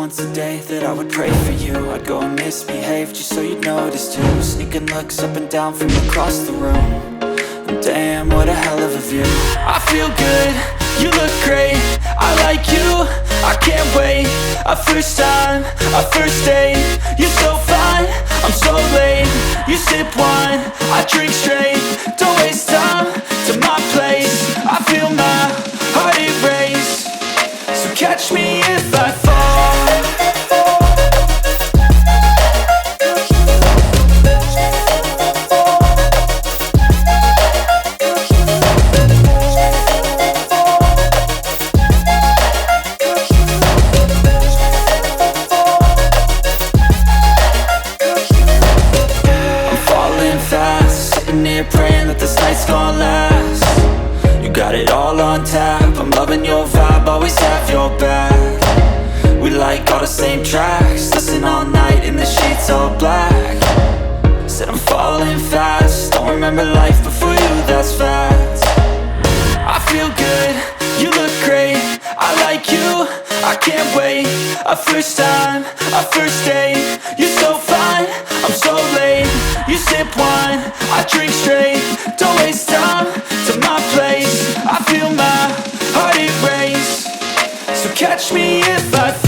once a day that I would pray for you. I'd go and misbehave just so you'd notice too. Sneaking looks up and down from across the room. And damn, what a hell of a view. I feel good, you look great, I like you, I can't wait. A first time, a first date, you're so fine, I'm so late. You sip wine, I drink straight, don't waste time to my place. I feel my heart erase, so catch me if I fall. Praying that this night's gonna last. You got it all on tap, I'm loving your vibe, always have your back. We like all the same tracks, listen all night in the sheets all black. Said I'm falling fast, don't remember life before you, that's fact. I feel good, you look great, I like you, I can't wait. A first time, a first date, you're so fine, I'm so late. You sip wine, I drink straight, don't waste time to my place. I feel my heart erase, so catch me if I fall.